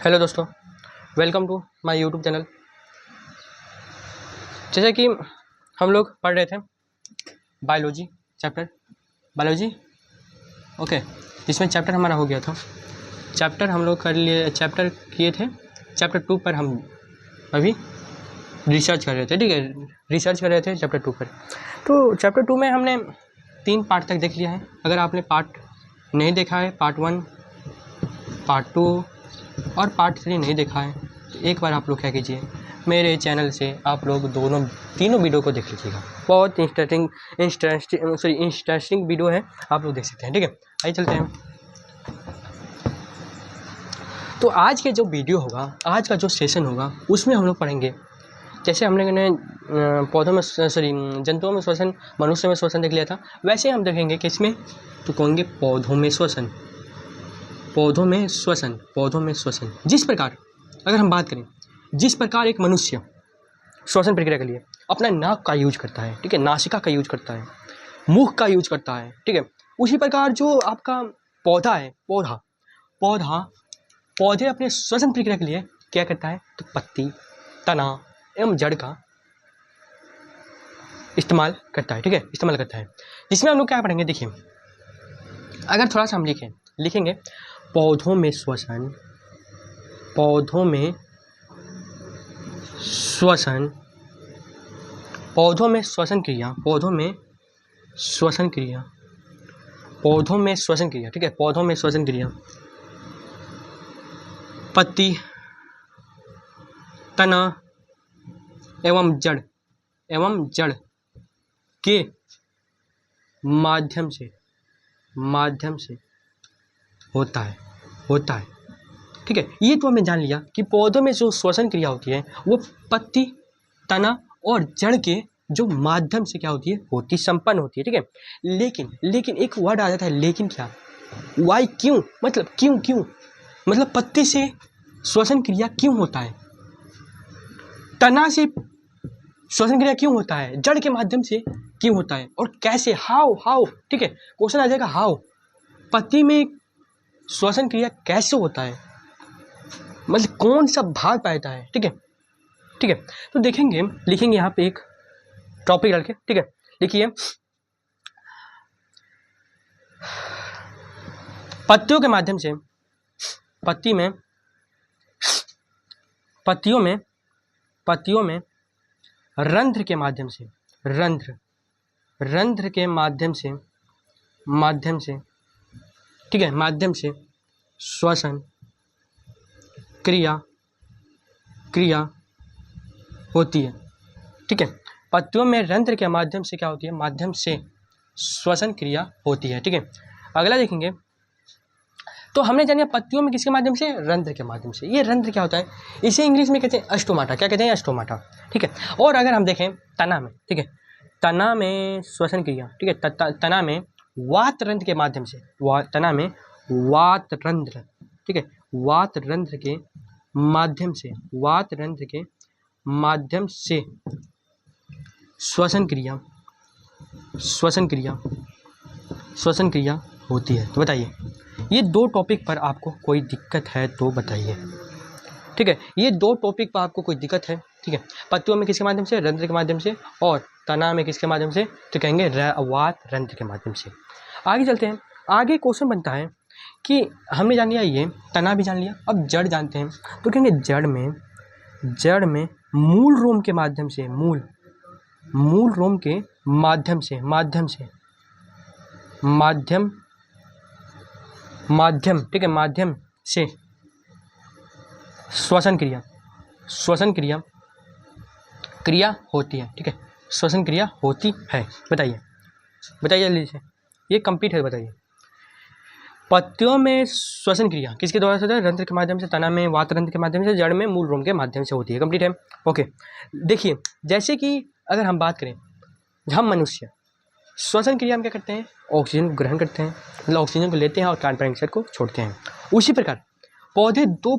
Hello दोस्तों, welcome to my YouTube channel. जैसे कि हम लोग पढ़ रहे थे बायोलॉजी चैप्टर बायोलॉजी ओके, जिसमें चैप्टर हमारा हो गया था। चैप्टर हम लोग कर लिए, चैप्टर किए थे। चैप्टर 2 पर हम अभी रिसर्च कर रहे थे, ठीक है, रिसर्च कर रहे थे चैप्टर 2 पर। तो चैप्टर 2 में हमने 3 पार्ट तक देख लिया है। अगर आपने पार्ट नहीं देखा है, पार्ट 1, पार्ट 2 और पार्ट 3 नहीं देखा है, तो एक बार आप लोग क्या कीजिए, मेरे चैनल से आप लोग तीनों वीडियो को देख लीजिएगा। बहुत इंटरेस्टिंग वीडियो है, आप लोग देख सकते हैं, ठीक है। आइए चलते हैं। तो आज के जो वीडियो होगा, आज का जो सेशन होगा, उसमें हम लोग पढ़ेंगे, जैसे हमने पौधों में जंतुओं में श्वसन, मनुष्य में श्वसन देख लिया था, वैसे हम देखेंगे कि इसमें तो कहेंगे पौधों में श्वसन। जिस प्रकार अगर हम बात करें, जिस प्रकार एक मनुष्य श्वसन प्रक्रिया के लिए अपना नाक का यूज करता है, ठीक है, नासिका का यूज करता है, मुख का यूज करता है, ठीक है, उसी प्रकार जो आपका पौधा है, पौधे अपने श्वसन प्रक्रिया के लिए क्या करता है, तो पत्ती, तना एवं जड़ का इस्तेमाल करता है, ठीक है, इस्तेमाल करता है। जिसमें हम लोग क्या पढ़ेंगे, देखिए, अगर थोड़ा सा हम लिखेंगे पौधों में श्वसन क्रिया, ठीक है, पौधों में श्वसन क्रिया, पत्ती, तना एवं जड़ के माध्यम से होता है, ठीक है। ये तो हमने जान लिया कि पौधों में जो श्वसन क्रिया होती है वो पत्ती, तना और जड़ के जो माध्यम से क्या होती है, संपन्न होती है, ठीक है। लेकिन एक वर्ड आ जाता है, लेकिन क्या, वाई, क्यों, मतलब पत्ती से श्वसन क्रिया क्यों होता है, तना से श्वसन क्रिया क्यों होता है, जड़ के माध्यम से क्यों होता है, और कैसे, हाउ, ठीक है, क्वेश्चन आ जाएगा हाउ, पत्ती में श्वसन क्रिया कैसे होता है, मतलब कौन सा भाग पाता है, ठीक है। तो देखेंगे, लिखेंगे यहाँ पे एक टॉपिक डाल के, ठीक है, लिखिए पत्तियों के माध्यम से, पत्तियों में रंध्र के माध्यम से, ठीक है, माध्यम से श्वसन क्रिया होती है, ठीक है। पत्तियों में रंध्र के माध्यम से क्या होती है, माध्यम से श्वसन क्रिया होती है, ठीक है। अगला देखेंगे, तो हमने जाना पत्तियों में किसके माध्यम से, रंध्र के माध्यम से। ये रंध्र क्या होता है, इसे इंग्लिश में कहते हैं अस्टोमाटा। क्या कहते हैं, अस्टोमाटा, ठीक है। और अगर हम देखें तना में, ठीक है, तना में श्वसन क्रिया, ठीक है, तना में वात रंध्र के माध्यम से, तना में वात रंध्र, ठीक है, वात रंध्र के माध्यम से श्वसन क्रिया होती है। तो बताइए, ये 2 टॉपिक पर आपको कोई दिक्कत है तो बताइए, ठीक है। ये 2 टॉपिक पर आपको कोई दिक्कत है, ठीक है। पत्तियों में किसके माध्यम से, रंध्र के माध्यम से, और तना में किसके माध्यम से, तो कहेंगे वात रंध्र के माध्यम से। आगे चलते हैं। आगे क्वेश्चन बनता है कि हमने जान लिया, ये तना भी जान लिया, अब जड़ जानते हैं। तो कहेंगे जड़ में मूल रोम के माध्यम से, मूल रोम के माध्यम से, ठीक है, माध्यम से श्वसन क्रिया होती है, ठीक है, श्वसन क्रिया होती है। बताइए जल्दी से, ये कंप्लीट है, बताइए। पत्तियों में श्वसन क्रिया किसके द्वारा होता है, रंध्र के माध्यम से, तना में वात रंध्र के माध्यम से, जड़ में मूल रोम के माध्यम से होती है। कंप्लीट है, ओके। देखिए, जैसे कि अगर हम बात करें, हम मनुष्य श्वसन क्रिया में क्या करते हैं, ऑक्सीजन को ग्रहण करते हैं, मतलब ऑक्सीजन को लेते हैं और कार्बन डाइऑक्साइड को छोड़ते हैं। उसी प्रकार पौधे 2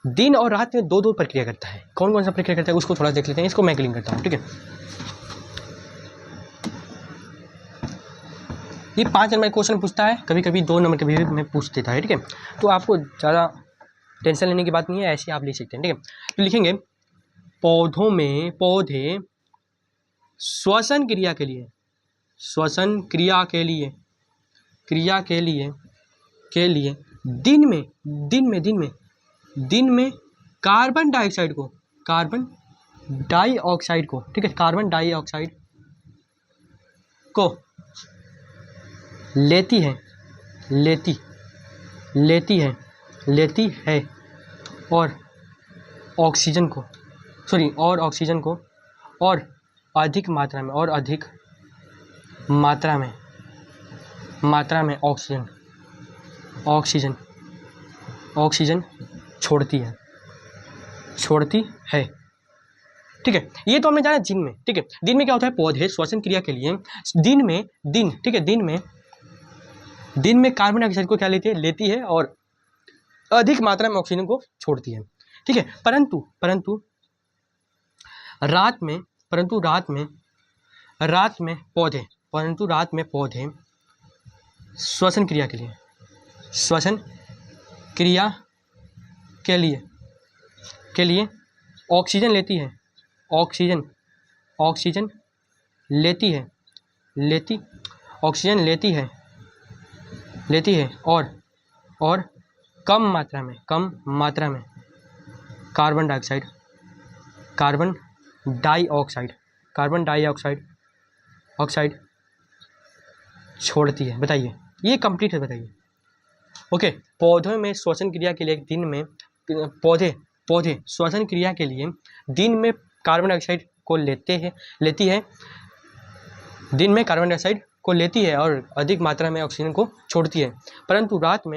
दिन और रात में 2 प्रक्रिया करता है। कौन सा प्रक्रिया करता है, उसको थोड़ा देख लेते हैं। इसको मैं क्लीन करता हूँ, ठीक है। ये 5 नंबर क्वेश्चन पूछता है, कभी कभी 2 नंबर के भी में पूछ देता है, ठीक है। तो आपको ज़्यादा टेंशन लेने की बात नहीं है, ऐसे आप लिख सकते हैं, ठीक है। तो लिखेंगे पौधे श्वसन क्रिया के लिए, श्वसन क्रिया के लिए दिन में कार्बन डाइऑक्साइड को, ठीक है, कार्बन डाइऑक्साइड को लेती है और ऑक्सीजन को और अधिक मात्रा में ऑक्सीजन छोड़ती है, ठीक है। ये तो हमने जाना दिन में, ठीक है। दिन में क्या होता है, पौधे श्वसन क्रिया के लिए दिन में कार्बन डाइऑक्साइड को क्या लेती है और अधिक मात्रा में ऑक्सीजन को छोड़ती है, ठीक है। परंतु रात में पौधे श्वसन क्रिया के लिए ऑक्सीजन लेती है और कम मात्रा में कार्बन डाइऑक्साइड छोड़ती है। बताइए, ये कंप्लीट है, बताइए। ओके, पौधों में श्वसन क्रिया के लिए दिन में पौधे श्वसन क्रिया के लिए दिन में कार्बन डाइऑक्साइड को लेती है, दिन में कार्बन डाइऑक्साइड को लेती है और अधिक मात्रा में ऑक्सीजन को छोड़ती है। परंतु रात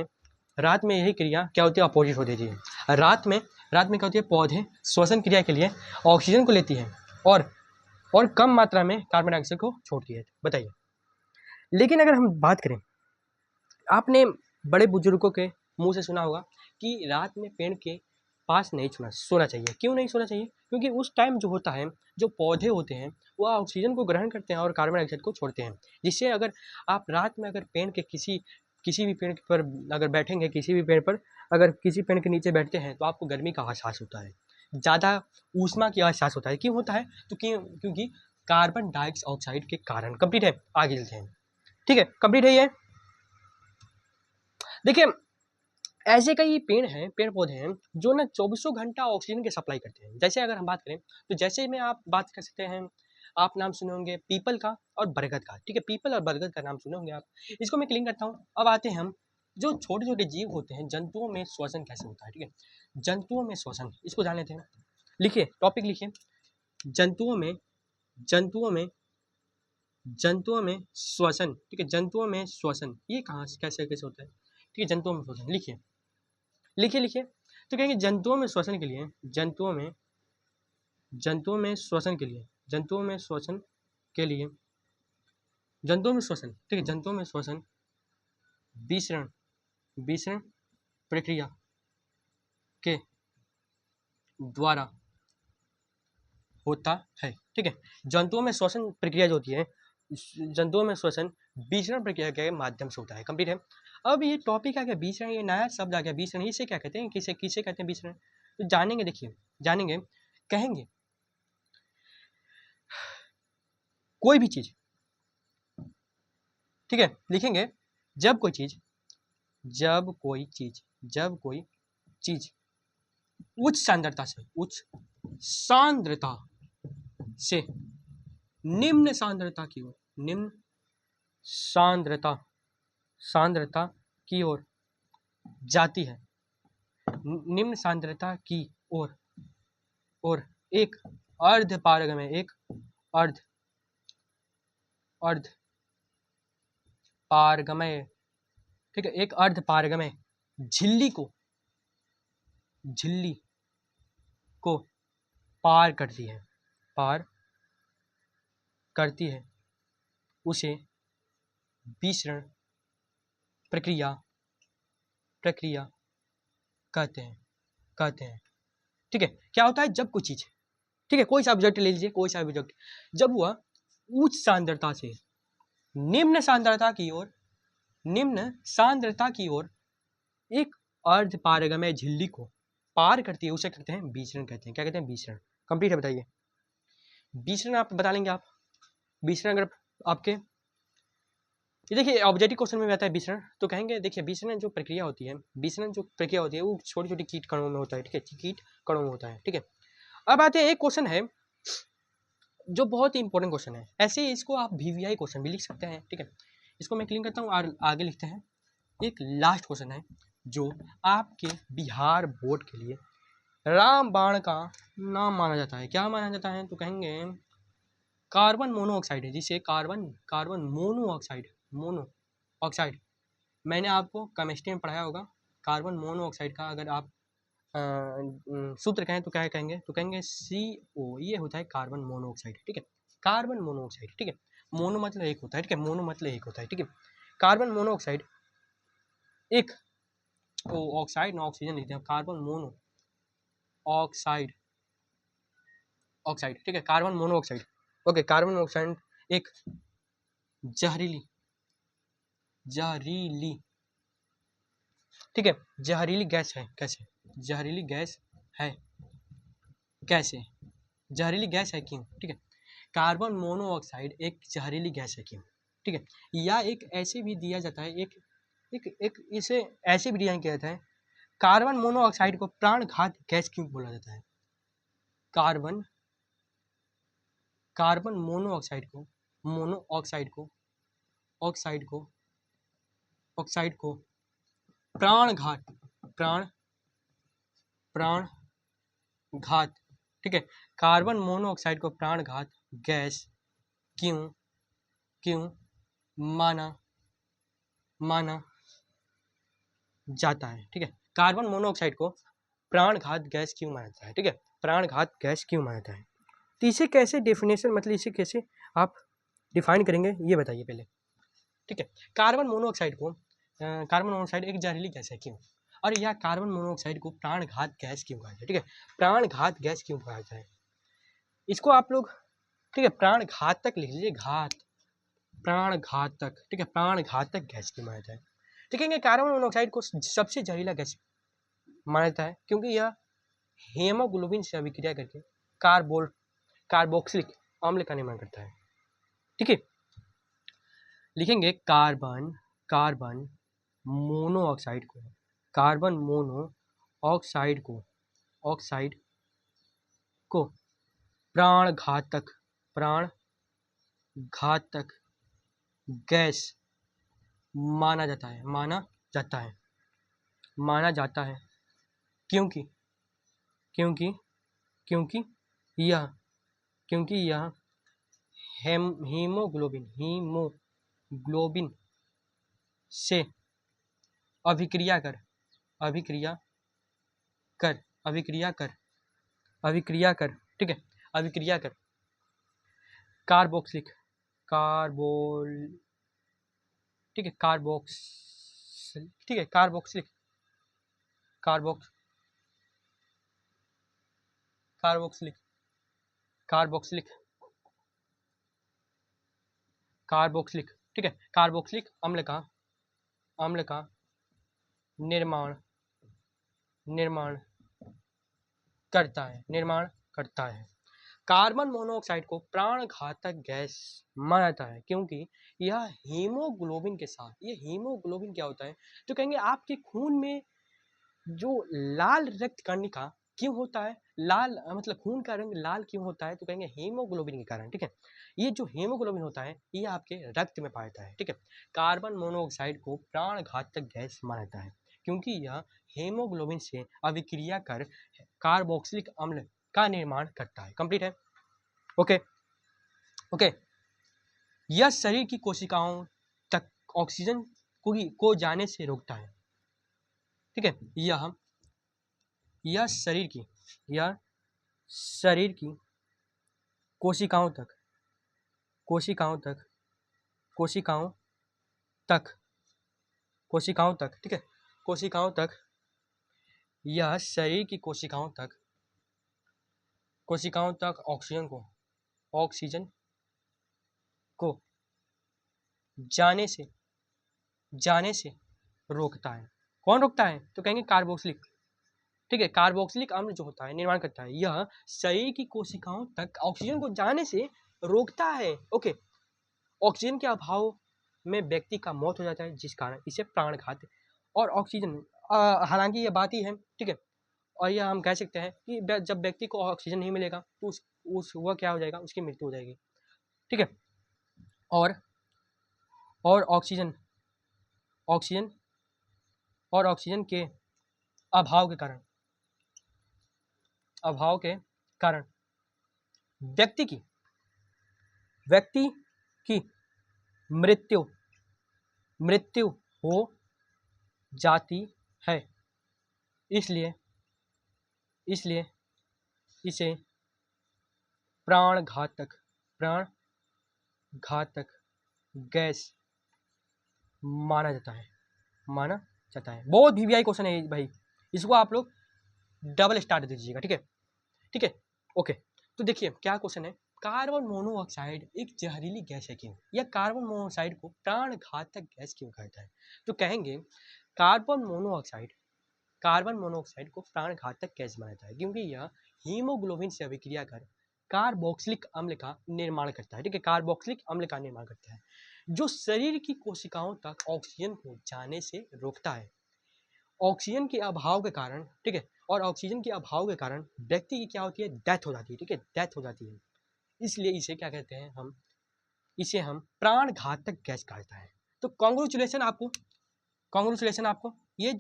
में यही क्रिया क्या होती है, अपोजिट हो जाती है। रात में क्या होती है, पौधे श्वसन क्रिया के लिए ऑक्सीजन को लेती है और कम मात्रा में कार्बन डाइऑक्साइड को छोड़ती है। बताइए। लेकिन अगर हम बात करें, आपने बड़े बुजुर्गों के मुंह से सुना होगा कि रात में पेड़ के पास नहीं सोना चाहिए। क्यों नहीं सोना चाहिए? क्योंकि उस टाइम जो होता है, जो पौधे होते हैं वो ऑक्सीजन को ग्रहण करते हैं और कार्बन डाइऑक्साइड को छोड़ते हैं, जिससे अगर आप रात में अगर पेड़ के किसी भी पेड़ पर अगर बैठेंगे, किसी पेड़ के नीचे बैठते हैं तो आपको गर्मी का एहसास होता है, ज़्यादा ऊष्मा का एहसास होता है। क्यों होता है? तो क्योंकि कार्बन डाइऑक्साइड के कारण। कंप्लीट है, आगे चलते हैं, ठीक है, कंप्लीट है ये। देखिए, ऐसे कई पेड़ पौधे हैं जो ना 24 घंटा ऑक्सीजन की सप्लाई करते हैं। जैसे अगर हम बात करें तो जैसे में आप बात कर सकते हैं, आप नाम सुने होंगे पीपल का और बरगद का, ठीक है, पीपल और बरगद का नाम सुने होंगे आप। इसको मैं क्लिक करता हूँ। अब आते हैं हम, जो छोटे छोटे जीव होते हैं, जंतुओं में श्वसन कैसे होता है, ठीक है, जंतुओं में श्वसन, इसको जान लेते हैं। लिखिए, टॉपिक लिखिए, जंतुओं में श्वसन, ठीक है, जंतुओं में श्वसन, ये कहाँ कैसे होता है, ठीक है, जंतुओं में श्वसन। लिखिए। तो कहेंगे जंतुओं में श्वसन के लिए, जंतुओं में श्वसन के लिए, ठीक है, जंतुओं में श्वसन विसरण प्रक्रिया के द्वारा होता है, ठीक है। जंतुओं में श्वसन प्रक्रिया जो होती है, जंतुओं में श्वसन विसरण प्रक्रिया के माध्यम से होता है। कंप्लीट है। अब ये टॉपिक आ गया विसरण, ये नया शब्द आ गया विसरण। इसे क्या कहते हैं, किसे कहते हैं विसरण, तो जानेंगे। देखिए, कहेंगे कोई भी चीज, ठीक है, लिखेंगे जब कोई चीज उच्च सांद्रता से निम्न सांद्रता की ओर जाती है, निम्न सांद्रता की ओर, और एक अर्ध पारगम्य ठीक है, एक अर्ध पारगम्य झिल्ली को पार करती है, उसे विसरण प्रक्रिया कहते हैं। ठीक है, क्या होता है जब कोई चीज, ठीक है, कोई सा ऑब्जेक्ट ले लीजिए, कोई सा ऑब्जेक्ट, जब वह उच्च सांद्रता से निम्न सांद्रता की ओर एक अर्ध पारगम्य झिल्ली को पार करती है उसे कहते हैं विचरण कहते हैं। क्या कहते हैं? विचरण। कंप्लीट है, बताइए। विचरण आप बता लेंगे आप? विचरण अगर आपके ये देखिए ऑब्जेक्टिव क्वेश्चन में आता है विचरण, तो कहेंगे देखिए विचरण जो प्रक्रिया होती है, विचरण जो प्रक्रिया होती है वो छोटी छोटी कीट कणों में होता है, ठीक है, कीट कणों में होता है, ठीक है। अब आते हैं एक क्वेश्चन है जो बहुत ही इंपॉर्टेंट क्वेश्चन है, ऐसे ही इसको आप वीवीआई क्वेश्चन भी लिख सकते हैं, ठीक है। इसको मैं क्लीन करता हूँ और आगे लिखते हैं। एक लास्ट क्वेश्चन है जो आपके बिहार बोर्ड के लिए रामबाण का नाम माना जाता है। क्या माना जाता है? तो कहेंगे कार्बन मोनोऑक्साइड है, जिसे कार्बन मोनोऑक्साइड मैंने आपको केमिस्ट्री में पढ़ाया होगा। कार्बन मोनोऑक्साइड का अगर आप सूत्र कहें तो क्या कहेंगे? तो कहेंगे CO, ये होता है कार्बन मोनोऑक्साइड, ठीक है। कार्बन मोनोऑक्साइड, ठीक है। मोनो मतलब एक होता है, ठीक है, मोनो मतलब एक होता है, ठीक है। कार्बन मोनोऑक्साइड एक ऑक्साइड ना ऑक्सीजन लिखते हैं, कार्बन मोनो ऑक्साइड, ठीक है, carbon monoxide. Okay, carbon monoxide एक जहरीली ठीक है, जहरीली गैस है। कैसे जहरीली गैस है? कैसे जहरीली गैस है, क्यों? ठीक है, कार्बन मोनोऑक्साइड एक जहरीली गैस है, क्यों? ठीक है, या एक ऐसे भी दिया जाता है, एक इसे ऐसे भी डिजाइन किया जाता है, कार्बन मोनोऑक्साइड को प्राणघात गैस क्यों बोला जाता है? कार्बन मोनोऑक्साइड को ऑक्साइड को प्राणघात, ठीक है, कार्बन मोनोऑक्साइड को प्राणघात गैस क्यों माना जाता है? ठीक है, कार्बन मोनोऑक्साइड को प्राणघात गैस क्यों माना जाता है? ठीक है, प्राणघात गैस क्यों माना जाता है? तो इसे कैसे डेफिनेशन, मतलब इसे कैसे आप डिफाइन करेंगे ये बताइए पहले, ठीक है। कार्बन मोनोऑक्साइड एक जहरीली गैस है, क्यों? और यह कार्बन मोनोऑक्साइड को प्राणघात गैस क्यों कहा जाता है? ठीक है, प्राणघात गैस क्यों कहा जाता है? इसको आप लोग, ठीक है, प्राणघातक लिख लीजिए, प्राणघातक, ठीक है, प्राणघातक गैस क्यों माना जाता है? देखेंगे कार्बन मोनोऑक्साइड को सबसे जहरीला गैस माना जाता है क्योंकि यह हेमोग्लोबिन से अभिक्रिया करके कार्बोक्सिलिक अम्ल का निर्माण करता है, ठीक है। लिखेंगे कार्बन मोनोऑक्साइड को प्राणघातक गैस माना जाता है क्योंकि यह हीमोग्लोबिन से अभिक्रिया कर ठीक है, अभिक्रिया कर कार्बोक्सिलिक ठीक है, कार्बोक्सिलिक, ठीक है, कार्बोक्सिलिक अम्ल का निर्माण करता है। कार्बन मोनोऑक्साइड को प्राणघातक गैस माना जाता है क्योंकि यह हीमोग्लोबिन के साथ, ये हीमोग्लोबिन क्या होता है? तो कहेंगे आपके खून में जो लाल रक्त कणिका क्यों होता है, लाल मतलब खून का रंग लाल क्यों होता है? तो कहेंगे हीमोग्लोबिन के कारण, ठीक है। ये जो हीमोग्लोबिन होता है ये आपके रक्त में पाया जाता है, ठीक है। कार्बन मोनोऑक्साइड को प्राणघातक गैस माना जाता है क्योंकि यह हीमोग्लोबिन से अभिक्रिया कर कार्बोक्सिलिक अम्ल का निर्माण करता है। कंप्लीट है, ओके। यह शरीर की कोशिकाओं तक ऑक्सीजन को जाने से रोकता है, ठीक है। यह शरीर की कोशिकाओं तक, ठीक है, यह शरीर की कोशिकाओं तक ऑक्सीजन को जाने से रोकता है। कौन रोकता है? तो कहेंगे कार्बोक्सिलिक ठीक है, कार्बोक्सिलिक अम्ल जो होता है निर्माण करता है, यह शरीर की कोशिकाओं तक ऑक्सीजन को जाने से रोकता है। ओके, ऑक्सीजन के अभाव में व्यक्ति का मौत हो जाता है, जिस कारण इसे प्राणघात और ऑक्सीजन हालांकि ये बात ही है, ठीक है। और यह हम कह सकते हैं कि जब व्यक्ति को ऑक्सीजन नहीं मिलेगा तो उस वह क्या हो जाएगा, उसकी मृत्यु हो जाएगी, ठीक है। और ऑक्सीजन ऑक्सीजन और ऑक्सीजन के अभाव के कारण व्यक्ति की मृत्यु हो जाती है। इसलिए इसे प्राणघातक गैस माना जाता है। बहुत वीवीआई क्वेश्चन है भाई, इसको आप लोग डबल स्टार दे दीजिएगा, ठीक है। ओके, तो देखिए क्या क्वेश्चन है, कार्बन मोनोऑक्साइड एक जहरीली गैस है क्यों, या कार्बन मोनोऑक्साइड को प्राणघातक गैस क्यों कहता है। तो कहेंगे कार्बन मोनोऑक्साइड को प्राणघातक गैस माना जाता है क्योंकि यह हीमोग्लोबिन से अभिक्रिया कर कार्बोक्सिलिक अम्ल का निर्माण करता है, ठीक है। कार्बोक्सिलिक अम्ल का निर्माण करता है जो शरीर की कोशिकाओं तक ऑक्सीजन को जाने से रोकता है। ऑक्सीजन के अभाव के कारण, ठीक है, और ऑक्सीजन के अभाव के कारण व्यक्ति की क्या होती है, डेथ हो जाती है, ठीक है, डेथ हो जाती है। इसलिए इसे क्या कहते हैं हम प्राणघातक गैस कहता है। तो कांग्रेचुलेशन आपको, ये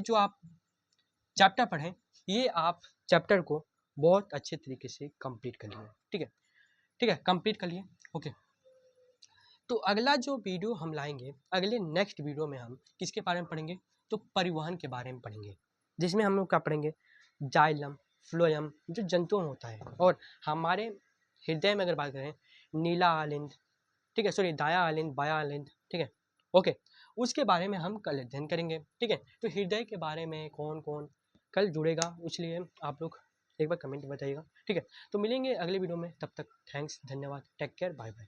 जो आप चैप्टर पढ़ें, ये आप चैप्टर को बहुत अच्छे तरीके से कंप्लीट कर लिए, ठीक है, कंप्लीट कर लिए। ओके, तो अगला जो वीडियो हम लाएंगे, अगले नेक्स्ट वीडियो में हम किसके बारे में पढ़ेंगे, तो परिवहन के बारे में पढ़ेंगे, जिसमें हम लोग क्या पढ़ेंगे, जाइलम फ्लोएम जो जंतुओं होता है, और हमारे हृदय में अगर बात करें नीला आलिंद, ठीक है, सॉरी दाया आलिंद, बाया आलिंद, ठीक है। ओके, उसके बारे में हम कल अध्ययन करेंगे, ठीक है। तो हृदय के बारे में कौन कौन कल जुड़ेगा, इसलिए आप लोग एक बार कमेंट बताइएगा, ठीक है। तो मिलेंगे अगले वीडियो में, तब तक थैंक्स, धन्यवाद, टेक केयर, बाय बाय।